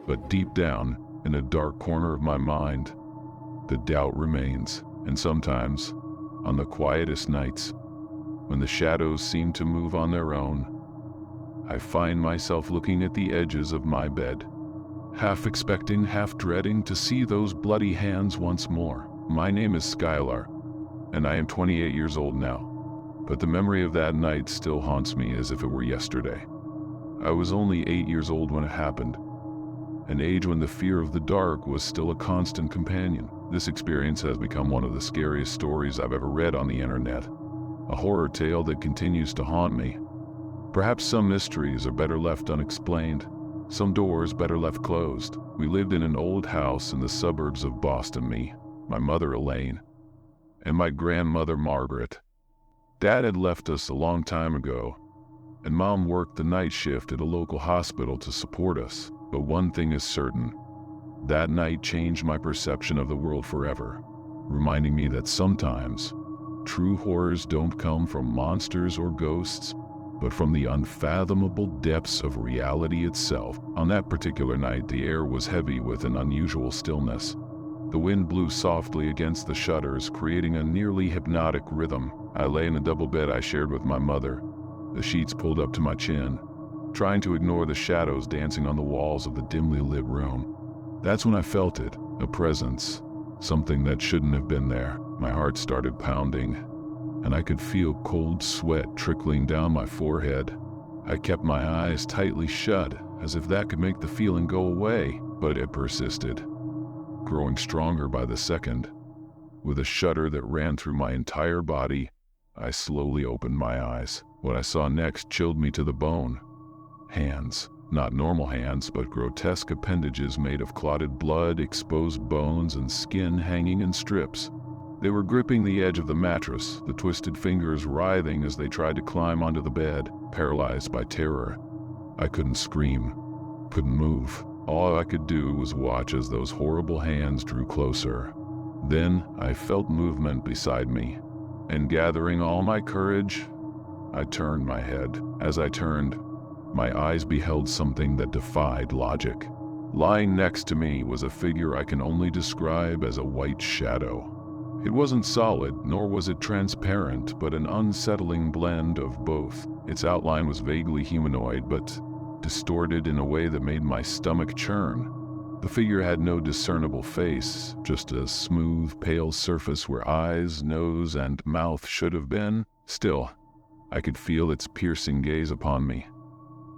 But deep down, in a dark corner of my mind, the doubt remains. And sometimes, on the quietest nights, when the shadows seem to move on their own, I find myself looking at the edges of my bed, half expecting, half dreading to see those bloody hands once more. My name is Skylar, and I am 28 years old now, but the memory of that night still haunts me as if it were yesterday. I was only 8 years old when it happened, an age when the fear of the dark was still a constant companion. This experience has become one of the scariest stories I've ever read on the internet, a horror tale that continues to haunt me. Perhaps some mysteries are better left unexplained, some doors better left closed. We lived in an old house in the suburbs of Boston, me, my mother Elaine, and my grandmother Margaret. Dad had left us a long time ago, and Mom worked the night shift at a local hospital to support us. But one thing is certain, that night changed my perception of the world forever, reminding me that sometimes true horrors don't come from monsters or ghosts, but from the unfathomable depths of reality itself. On that particular night, the air was heavy with an unusual stillness. The wind blew softly against the shutters, creating a nearly hypnotic rhythm. I lay in the double bed I shared with my mother, the sheets pulled up to my chin, trying to ignore the shadows dancing on the walls of the dimly lit room. That's when I felt it, a presence, something that shouldn't have been there. My heart started pounding, and I could feel cold sweat trickling down my forehead. I kept my eyes tightly shut, as if that could make the feeling go away, but it persisted, growing stronger by the second. With a shudder that ran through my entire body, I slowly opened my eyes. What I saw next chilled me to the bone. Hands. Not normal hands, but grotesque appendages made of clotted blood, exposed bones, and skin hanging in strips. They were gripping the edge of the mattress, the twisted fingers writhing as they tried to climb onto the bed, paralyzed by terror. I couldn't scream, couldn't move. All I could do was watch as those horrible hands drew closer. Then I felt movement beside me, and gathering all my courage, I turned my head. As I turned, my eyes beheld something that defied logic. Lying next to me was a figure I can only describe as a white shadow. It wasn't solid, nor was it transparent, but an unsettling blend of both. Its outline was vaguely humanoid, but distorted in a way that made my stomach churn. The figure had no discernible face, just a smooth, pale surface where eyes, nose, and mouth should have been. Still, I could feel its piercing gaze upon me,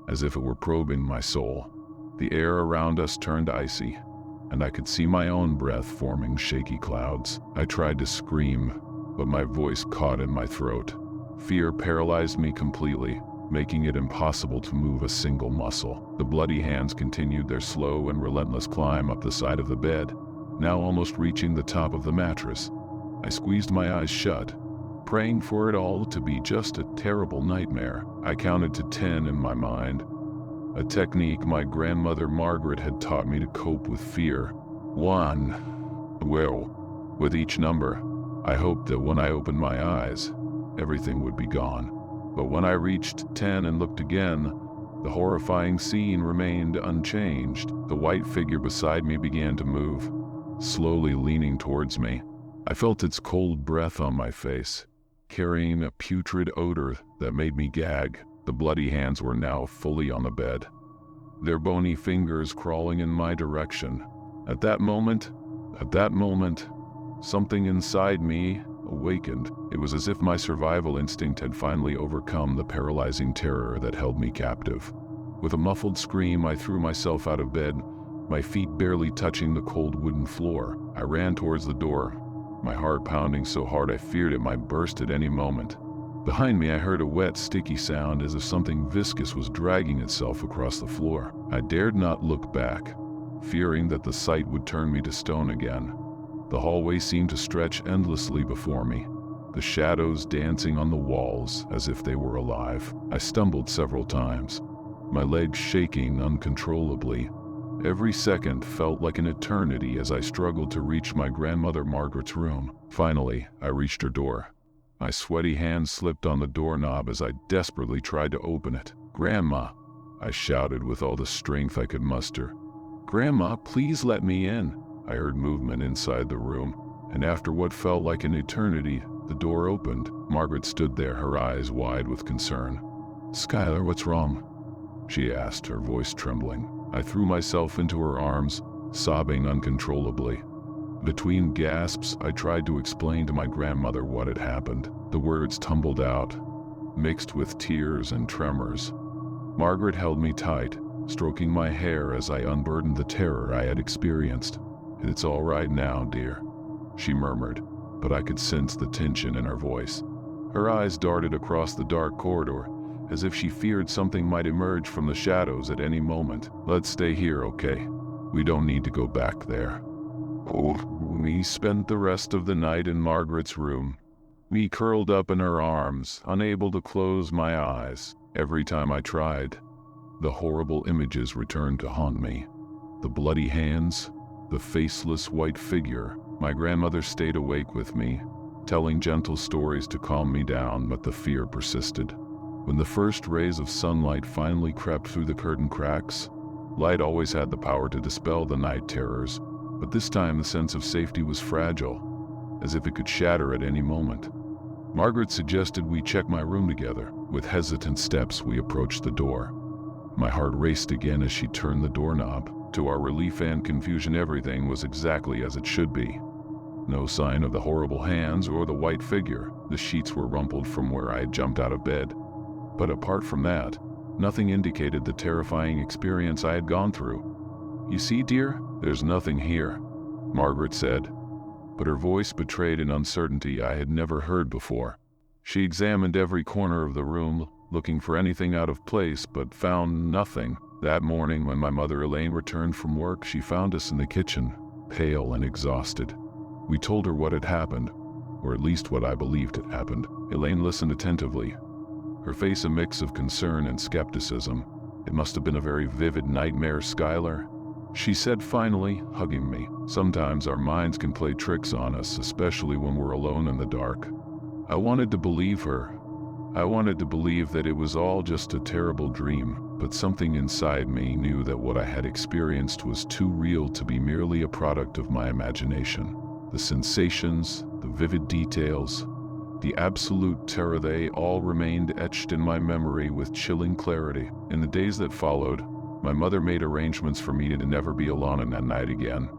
as if it were probing my soul. The air around us turned icy, and I could see my own breath forming shaky clouds. I tried to scream, but my voice caught in my throat. Fear paralyzed me completely, making it impossible to move a single muscle. The bloody hands continued their slow and relentless climb up the side of the bed, now almost reaching the top of the mattress. I squeezed my eyes shut, praying for it all to be just a terrible nightmare. I counted to 10 in my mind, a technique my grandmother Margaret had taught me to cope with fear. 1. Well, with each number, I hoped that when I opened my eyes, everything would be gone. But when I reached 10 and looked again, the horrifying scene remained unchanged. The white figure beside me began to move, slowly leaning towards me. I felt its cold breath on my face, carrying a putrid odor that made me gag. The bloody hands were now fully on the bed, their bony fingers crawling in my direction. At that moment, something inside me awakened. It was as if my survival instinct had finally overcome the paralyzing terror that held me captive. With a muffled scream, I threw myself out of bed, my feet barely touching the cold wooden floor. I ran towards the door, my heart pounding so hard I feared it might burst at any moment. Behind me, I heard a wet, sticky sound as if something viscous was dragging itself across the floor. I dared not look back, fearing that the sight would turn me to stone again. The hallway seemed to stretch endlessly before me, the shadows dancing on the walls as if they were alive. I stumbled several times, my legs shaking uncontrollably. Every second felt like an eternity as I struggled to reach my grandmother Margaret's room. Finally, I reached her door. My sweaty hand slipped on the doorknob as I desperately tried to open it. "Grandma," I shouted with all the strength I could muster. "Grandma, please let me in." I heard movement inside the room, and after what felt like an eternity, the door opened. Margaret stood there, her eyes wide with concern. "Skylar, what's wrong?" she asked, her voice trembling. I threw myself into her arms, sobbing uncontrollably. Between gasps, I tried to explain to my grandmother what had happened. The words tumbled out, mixed with tears and tremors. Margaret held me tight, stroking my hair as I unburdened the terror I had experienced. "It's all right now, dear," she murmured, but I could sense the tension in her voice. Her eyes darted across the dark corridor, as if she feared something might emerge from the shadows at any moment. "Let's stay here, okay? We don't need to go back there." We spent the rest of the night in Margaret's room, me curled up in her arms, unable to close my eyes. Every time I tried, the horrible images returned to haunt me. The bloody hands, the faceless white figure. My grandmother stayed awake with me, telling gentle stories to calm me down, but the fear persisted. When the first rays of sunlight finally crept through the curtain cracks, light always had the power to dispel the night terrors, but this time the sense of safety was fragile, as if it could shatter at any moment. Margaret suggested we check my room together. With hesitant steps, we approached the door. My heart raced again as she turned the doorknob. To our relief and confusion, everything was exactly as it should be. No sign of the horrible hands or the white figure. The sheets were rumpled from where I had jumped out of bed. But apart from that, nothing indicated the terrifying experience I had gone through. "You see, dear, there's nothing here," Margaret said, but her voice betrayed an uncertainty I had never heard before. She examined every corner of the room, looking for anything out of place, but found nothing. That morning, when my mother Elaine returned from work, she found us in the kitchen, pale and exhausted. We told her what had happened, or at least what I believed had happened. Elaine listened attentively, her face a mix of concern and skepticism. "It must have been a very vivid nightmare, Skylar," she said finally, hugging me. "Sometimes our minds can play tricks on us, especially when we're alone in the dark." I wanted to believe her. I wanted to believe that it was all just a terrible dream, but something inside me knew that what I had experienced was too real to be merely a product of my imagination. The sensations, the vivid details, the absolute terror, they all remained etched in my memory with chilling clarity. In the days that followed, my mother made arrangements for me to never be alone in that night again.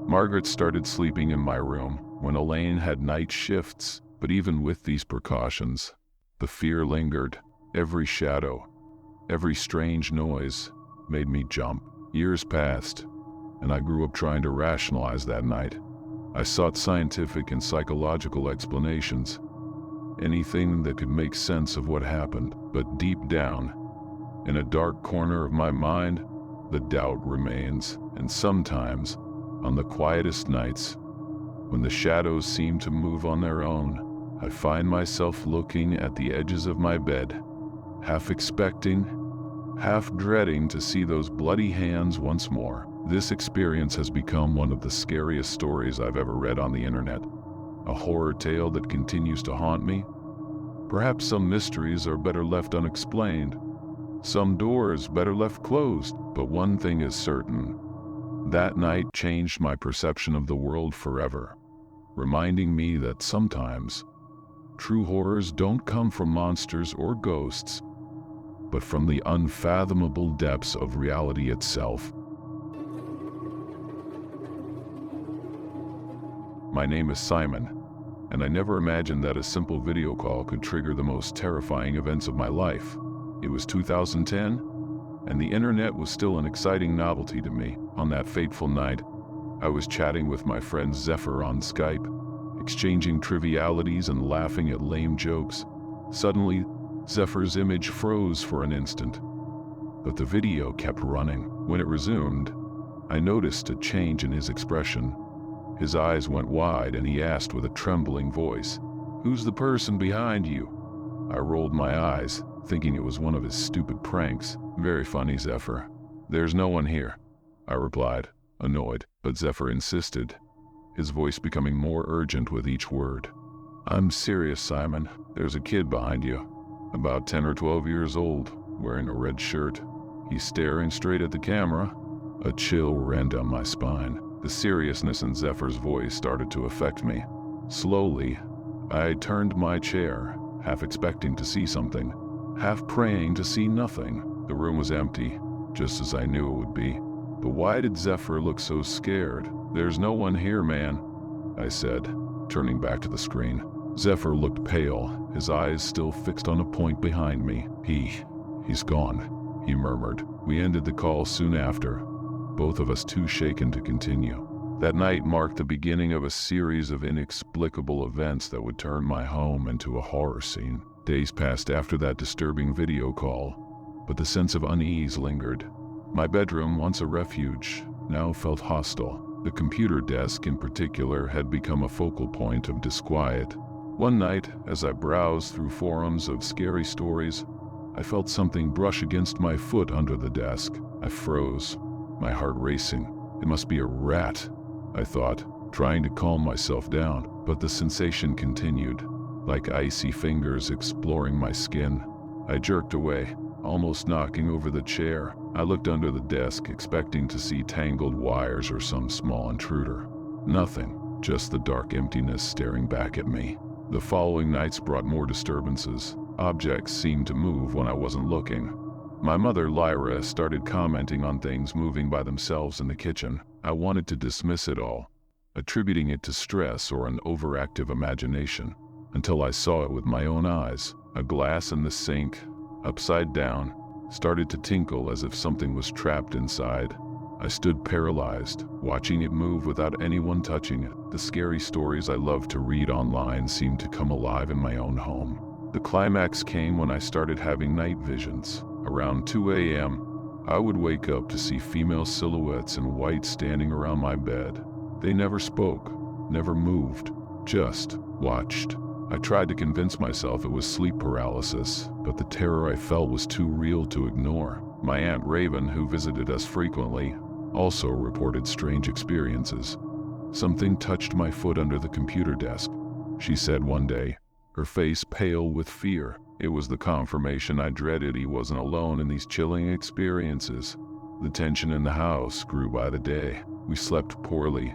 Margaret started sleeping in my room when Elaine had night shifts, but even with these precautions, the fear lingered. Every shadow, every strange noise made me jump. Years passed, and I grew up trying to rationalize that night. I sought scientific and psychological explanations, anything that could make sense of what happened. But deep down, in a dark corner of my mind, the doubt remains. And sometimes, on the quietest nights, when the shadows seem to move on their own, I find myself looking at the edges of my bed, half expecting, half dreading to see those bloody hands once more. This experience has become one of the scariest stories I've ever read on the internet. A horror tale that continues to haunt me. Perhaps some mysteries are better left unexplained, some doors better left closed, but one thing is certain. That night changed my perception of the world forever, reminding me that sometimes true horrors don't come from monsters or ghosts, but from the unfathomable depths of reality itself. My name is Simon, and I never imagined that a simple video call could trigger the most terrifying events of my life. It was 2010, and the internet was still an exciting novelty to me. On that fateful night, I was chatting with my friend Zephyr on Skype, exchanging trivialities and laughing at lame jokes. Suddenly, Zephyr's image froze for an instant, but the video kept running. When it resumed, I noticed a change in his expression. His eyes went wide and he asked with a trembling voice, "Who's the person behind you?" I rolled my eyes, thinking it was one of his stupid pranks. "Very funny, Zephyr. There's no one here," I replied, annoyed, but Zephyr insisted, his voice becoming more urgent with each word. "I'm serious, Simon. There's a kid behind you, about 10 or 12 years old, wearing a red shirt. He's staring straight at the camera, A chill ran down my spine. The seriousness in Zephyr's voice started to affect me. Slowly, I turned my chair, half expecting to see something, half praying to see nothing. The room was empty, just as I knew it would be. But why did Zephyr look so scared? "There's no one here, man," I said, turning back to the screen. Zephyr looked pale, his eyes still fixed on a point behind me. He's gone," he murmured. We ended the call soon after, both of us too shaken to continue. That night marked the beginning of a series of inexplicable events that would turn my home into a horror scene. Days passed after that disturbing video call, but the sense of unease lingered. My bedroom, once a refuge, now felt hostile. The computer desk in particular had become a focal point of disquiet. One night, as I browsed through forums of scary stories, I felt something brush against my foot under the desk. I froze, my heart racing. "It must be a rat," I thought, trying to calm myself down, but the sensation continued, like icy fingers exploring my skin. I jerked away, almost knocking over the chair. I looked under the desk, expecting to see tangled wires or some small intruder. Nothing, just the dark emptiness staring back at me. The following nights brought more disturbances. Objects seemed to move when I wasn't looking. My mother, Lyra, started commenting on things moving by themselves in the kitchen. I wanted to dismiss it all, attributing it to stress or an overactive imagination, until I saw it with my own eyes. A glass in the sink, upside down, started to tinkle as if something was trapped inside. I stood paralyzed, watching it move without anyone touching it. The scary stories I loved to read online seemed to come alive in my own home. The climax came when I started having night visions. Around 2 a.m., I would wake up to see female silhouettes in white standing around my bed. They never spoke, never moved, just watched. I tried to convince myself it was sleep paralysis, but the terror I felt was too real to ignore. My Aunt Raven, who visited us frequently, also reported strange experiences. "Something touched my foot under the computer desk," she said one day, her face pale with fear. It was the confirmation I dreaded. He wasn't alone in these chilling experiences. The tension in the house grew by the day. We slept poorly,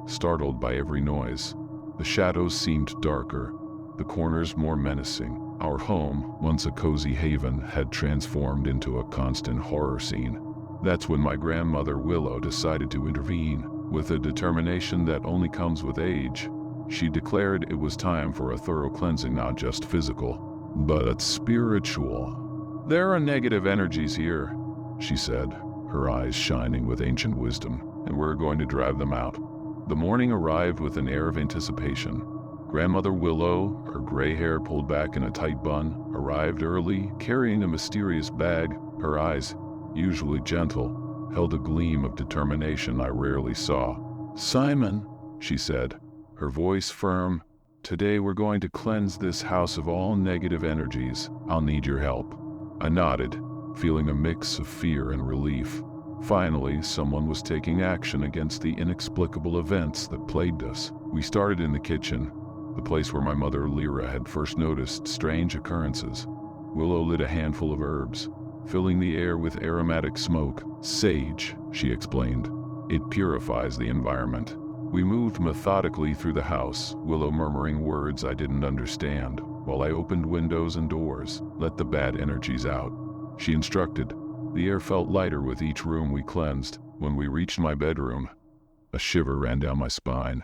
startled by every noise. The shadows seemed darker, the corners more menacing. Our home, once a cozy haven, had transformed into a constant horror scene. That's when my grandmother Willow decided to intervene. With a determination that only comes with age, she declared it was time for a thorough cleansing, not just physical, but spiritual. "There are negative energies here," she said, her eyes shining with ancient wisdom, "and we're going to drive them out." The morning arrived with an air of anticipation. Grandmother Willow, her gray hair pulled back in a tight bun, arrived early, carrying a mysterious bag. Her eyes, usually gentle, held a gleam of determination I rarely saw. "Simon," she said, her voice firm, "today we're going to cleanse this house of all negative energies. I'll need your help." I nodded, feeling a mix of fear and relief. Finally, someone was taking action against the inexplicable events that plagued us. We started in the kitchen, the place where my mother Lyra had first noticed strange occurrences. Willow lit a handful of herbs, filling the air with aromatic smoke. "Sage," she explained. "It purifies the environment." We moved methodically through the house, Willow murmuring words I didn't understand, while I opened windows and doors, let the bad energies out. She instructed. The air felt lighter with each room we cleansed. When we reached my bedroom, a shiver ran down my spine.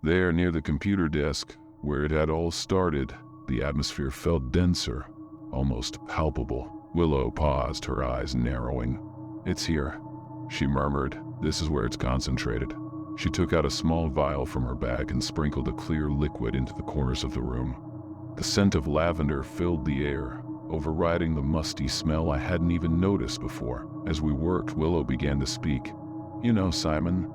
There, near the computer desk, where it had all started, the atmosphere felt denser, almost palpable. Willow paused, her eyes narrowing. "It's here," she murmured. "This is where it's concentrated." She took out a small vial from her bag and sprinkled a clear liquid into the corners of the room. The scent of lavender filled the air, overriding the musty smell I hadn't even noticed before. As we worked, Willow began to speak. "You know, Simon,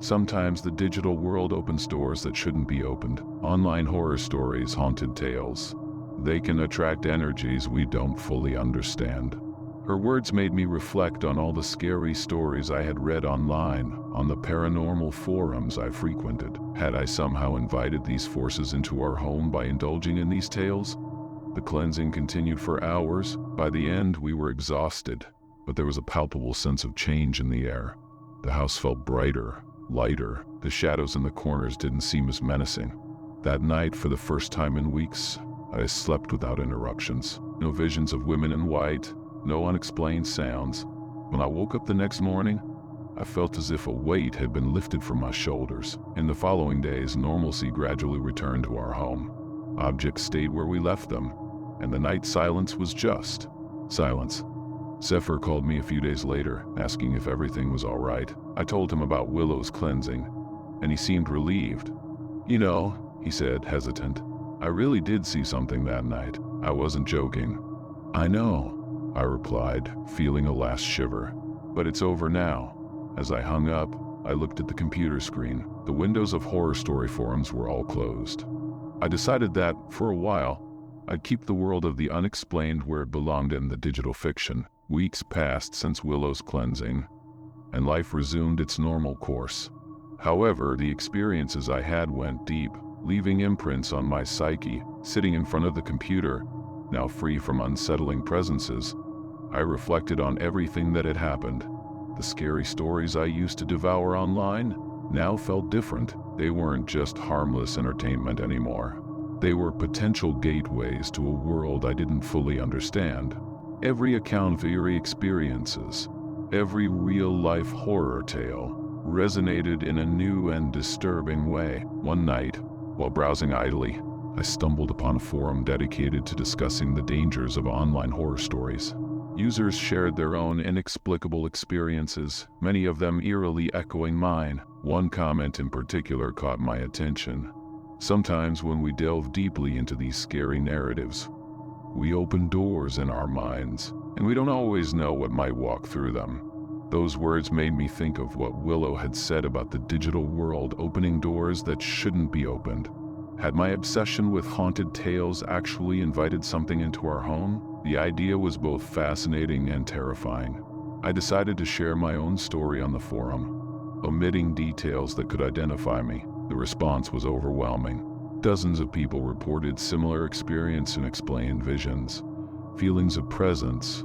sometimes the digital world opens doors that shouldn't be opened. Online horror stories, haunted tales. They can attract energies we don't fully understand." Her words made me reflect on all the scary stories I had read online, on the paranormal forums I frequented. Had I somehow invited these forces into our home by indulging in these tales? The cleansing continued for hours. By the end, we were exhausted, but there was a palpable sense of change in the air. The house felt brighter, lighter. The shadows in the corners didn't seem as menacing. That night, for the first time in weeks, I slept without interruptions. No visions of women in white, no unexplained sounds. When I woke up the next morning, I felt as if a weight had been lifted from my shoulders. In the following days, normalcy gradually returned to our home. Objects stayed where we left them, and the night silence was just silence. Zephyr called me a few days later, asking if everything was all right. I told him about Willow's cleansing, and he seemed relieved. "You know," he said, hesitant, "I really did see something that night. I wasn't joking." "I know," I replied, feeling a last shiver. "But it's over now." As I hung up, I looked at the computer screen. The windows of horror story forums were all closed. I decided that, for a while, I'd keep the world of the unexplained where it belonged in the digital fiction. Weeks passed since Willow's cleansing, and life resumed its normal course. However, the experiences I had went deep, leaving imprints on my psyche. Sitting in front of the computer, now free from unsettling presences, I reflected on everything that had happened. The scary stories I used to devour online now felt different. They weren't just harmless entertainment anymore. They were potential gateways to a world I didn't fully understand. Every account of eerie experiences, every real-life horror tale, resonated in a new and disturbing way. One night, while browsing idly, I stumbled upon a forum dedicated to discussing the dangers of online horror stories. Users shared their own inexplicable experiences, many of them eerily echoing mine. One comment in particular caught my attention. "Sometimes when we delve deeply into these scary narratives, we open doors in our minds, and we don't always know what might walk through them." Those words made me think of what Willow had said about the digital world opening doors that shouldn't be opened. Had my obsession with haunted tales actually invited something into our home? The idea was both fascinating and terrifying. I decided to share my own story on the forum, omitting details that could identify me. The response was overwhelming. Dozens of people reported similar experience and explained visions, feelings of presence,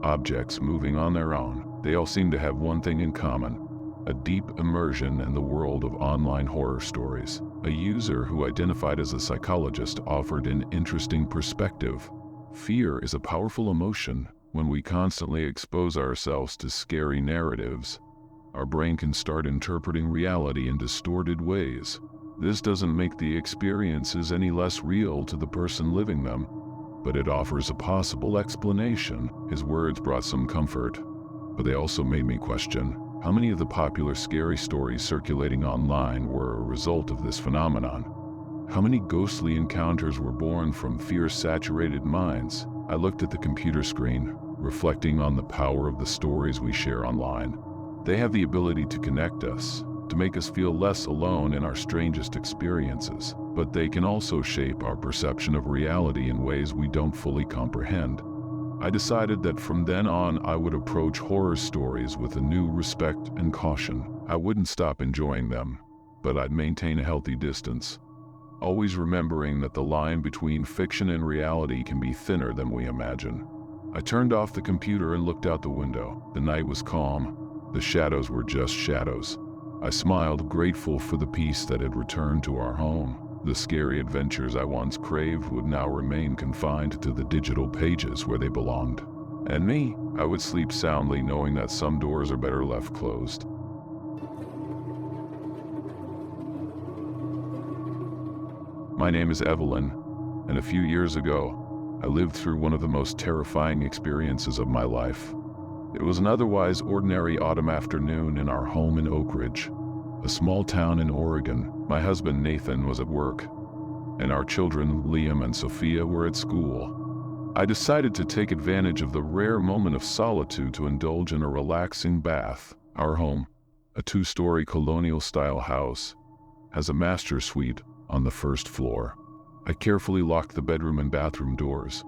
objects moving on their own. They all seemed to have one thing in common: a deep immersion in the world of online horror stories. A user who identified as a psychologist offered an interesting perspective. Fear is a powerful emotion. When we constantly expose ourselves to scary narratives, our brain can start interpreting reality in distorted ways. This doesn't make the experiences any less real to the person living them, but it offers a possible explanation. His words brought some comfort, but they also made me question how many of the popular scary stories circulating online were a result of this phenomenon. How many ghostly encounters were born from fear-saturated minds? I looked at the computer screen, reflecting on the power of the stories we share online. They have the ability to connect us, to make us feel less alone in our strangest experiences, but they can also shape our perception of reality in ways we don't fully comprehend. I decided that from then on I would approach horror stories with a new respect and caution. I wouldn't stop enjoying them, but I'd maintain a healthy distance, always remembering that the line between fiction and reality can be thinner than we imagine. I turned off the computer and looked out the window. The night was calm. The shadows were just shadows. I smiled, grateful for the peace that had returned to our home. The scary adventures I once craved would now remain confined to the digital pages where they belonged. And me, I would sleep soundly knowing that some doors are better left closed. My name is Evelyn, and a few years ago, I lived through one of the most terrifying experiences of my life. It was an otherwise ordinary autumn afternoon in our home in Oak Ridge, a small town in Oregon. My husband Nathan was at work, and our children Liam and Sophia were at school. I decided to take advantage of the rare moment of solitude to indulge in a relaxing bath. Our home, a two-story colonial-style house, has a master suite on the first floor. I carefully locked the bedroom and bathroom doors,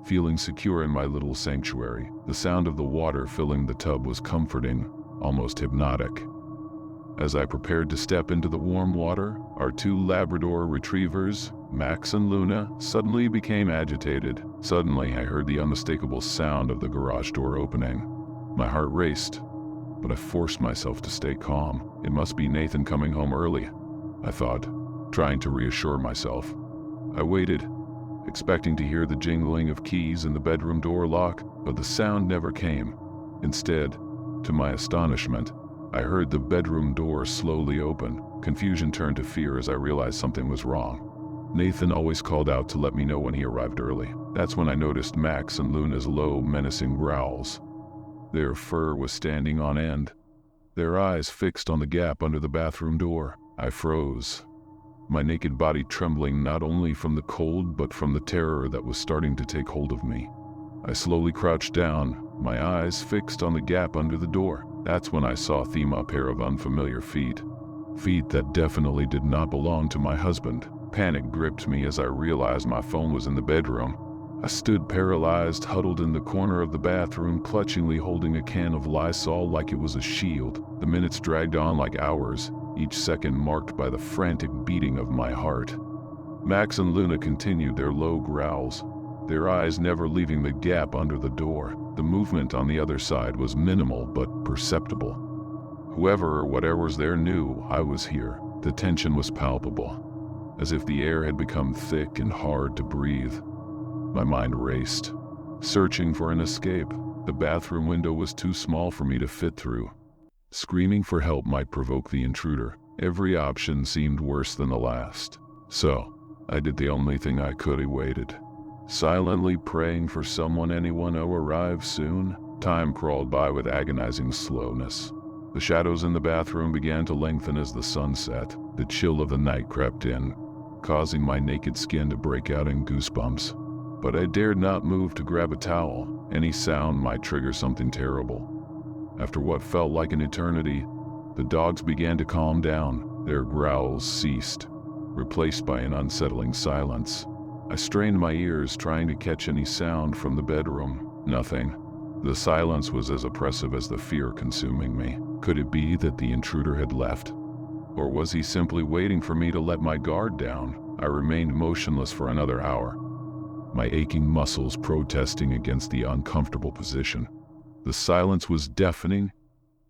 feeling secure in my little sanctuary. The sound of the water filling the tub was comforting, almost hypnotic. As I prepared to step into the warm water, our two Labrador retrievers, Max and Luna, suddenly became agitated. Suddenly, I heard the unmistakable sound of the garage door opening. My heart raced. but I forced myself to stay calm. It must be Nathan coming home early, I thought, trying to reassure myself. I waited, expecting to hear the jingling of keys in the bedroom door lock, but the sound never came. Instead, to my astonishment, I heard the bedroom door slowly open. Confusion turned to fear as I realized something was wrong. Nathan always called out to let me know when he arrived early. That's when I noticed Max and Luna's low, menacing growls. Their fur was standing on end, their eyes fixed on the gap under the bathroom door. I froze, my naked body trembling not only from the cold but from the terror that was starting to take hold of me. I slowly crouched down, my eyes fixed on the gap under the door. That's when I saw a pair of unfamiliar feet. Feet that definitely did not belong to my husband. Panic gripped me as I realized my phone was in the bedroom. I stood paralyzed, huddled in the corner of the bathroom, clutchingly holding a can of Lysol like it was a shield. The minutes dragged on like hours, each second marked by the frantic beating of my heart. Max and Luna continued their low growls, their eyes never leaving the gap under the door. The movement on the other side was minimal but perceptible. Whoever or whatever there knew I was here. The tension was palpable, as if the air had become thick and hard to breathe. My mind raced, searching for an escape. The bathroom window was too small for me to fit through. Screaming for help might provoke the intruder. Every option seemed worse than the last. So, I did the only thing I could. I waited, silently praying for anyone to arrive soon. Time crawled by with agonizing slowness. The shadows in the bathroom began to lengthen as the sun set. The chill of the night crept in, causing my naked skin to break out in goosebumps. But I dared not move to grab a towel. Any sound might trigger something terrible. After what felt like an eternity, the dogs began to calm down. Their growls ceased, replaced by an unsettling silence. I strained my ears, trying to catch any sound from the bedroom. Nothing. The silence was as oppressive as the fear consuming me. Could it be that the intruder had left? Or was he simply waiting for me to let my guard down? I remained motionless for another hour, my aching muscles protesting against the uncomfortable position. The silence was deafening,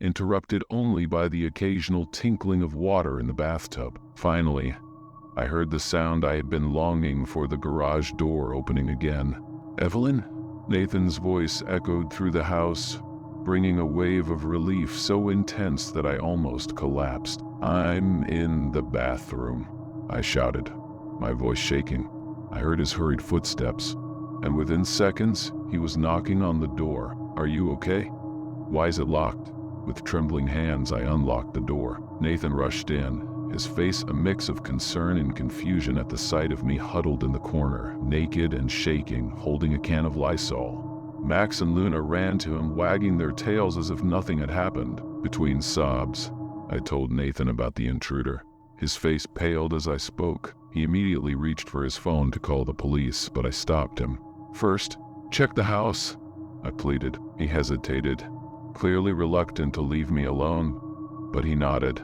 interrupted only by the occasional tinkling of water in the bathtub. Finally, I heard the sound I had been longing for, the garage door opening again. "Evelyn?" Nathan's voice echoed through the house, bringing a wave of relief so intense that I almost collapsed. "I'm in the bathroom," I shouted, my voice shaking. I heard his hurried footsteps, and within seconds, he was knocking on the door. "Are you okay?" "Why is it locked?" With trembling hands, I unlocked the door. Nathan rushed in, his face a mix of concern and confusion at the sight of me huddled in the corner, naked and shaking, holding a can of Lysol. Max and Luna ran to him, wagging their tails as if nothing had happened. Between sobs, I told Nathan about the intruder. His face paled as I spoke. He immediately reached for his phone to call the police, but I stopped him. "First, check the house," I pleaded. He hesitated, clearly reluctant to leave me alone, but he nodded.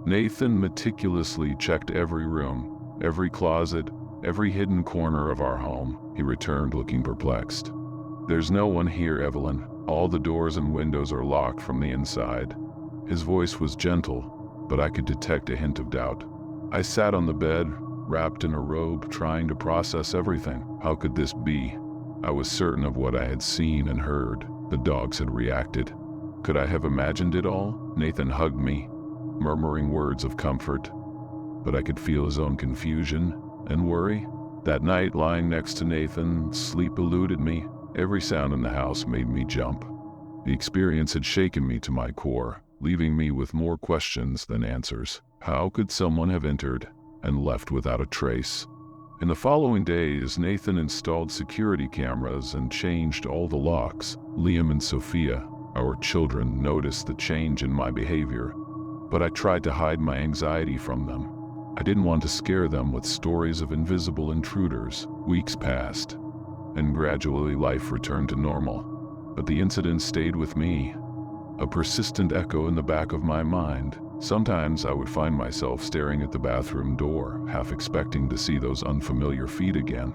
Nathan meticulously checked every room, every closet, every hidden corner of our home. He returned looking perplexed. "There's no one here, Evelyn. All the doors and windows are locked from the inside." His voice was gentle, but I could detect a hint of doubt. I sat on the bed, wrapped in a robe, trying to process everything. How could this be? I was certain of what I had seen and heard. The dogs had reacted. Could I have imagined it all? Nathan hugged me, murmuring words of comfort, but I could feel his own confusion and worry. That night, lying next to Nathan, sleep eluded me. Every sound in the house made me jump. The experience had shaken me to my core, leaving me with more questions than answers. How could someone have entered and left without a trace? In the following days, Nathan installed security cameras and changed all the locks. Liam and Sophia, our children, noticed the change in my behavior, but I tried to hide my anxiety from them. I didn't want to scare them with stories of invisible intruders. Weeks passed, and gradually life returned to normal. But the incident stayed with me, a persistent echo in the back of my mind. Sometimes I would find myself staring at the bathroom door, half expecting to see those unfamiliar feet again.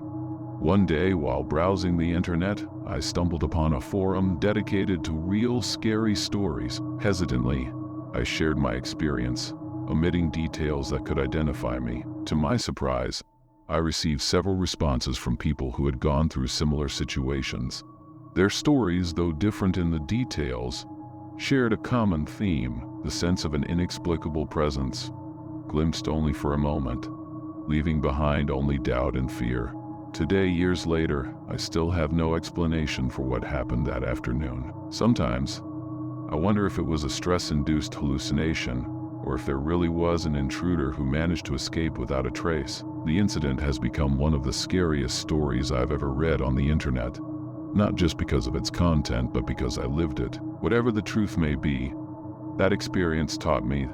One day, while browsing the internet, I stumbled upon a forum dedicated to real scary stories. Hesitantly, I shared my experience, omitting details that could identify me. To my surprise, I received several responses from people who had gone through similar situations. Their stories, though different in the details, shared a common theme: the sense of an inexplicable presence, glimpsed only for a moment, leaving behind only doubt and fear. Today, years later, I still have no explanation for what happened that afternoon. Sometimes, I wonder if it was a stress-induced hallucination, or if there really was an intruder who managed to escape without a trace. The incident has become one of the scariest stories I've ever read on the internet, not just because of its content, but because I lived it. Whatever the truth may be, that experience taught me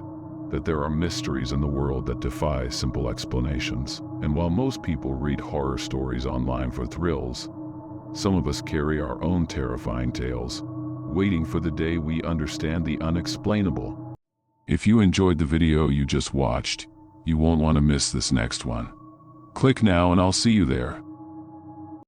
that there are mysteries in the world that defy simple explanations. And while most people read horror stories online for thrills, some of us carry our own terrifying tales, waiting for the day we understand the unexplainable. If you enjoyed the video you just watched, you won't want to miss this next one. Click now and I'll see you there.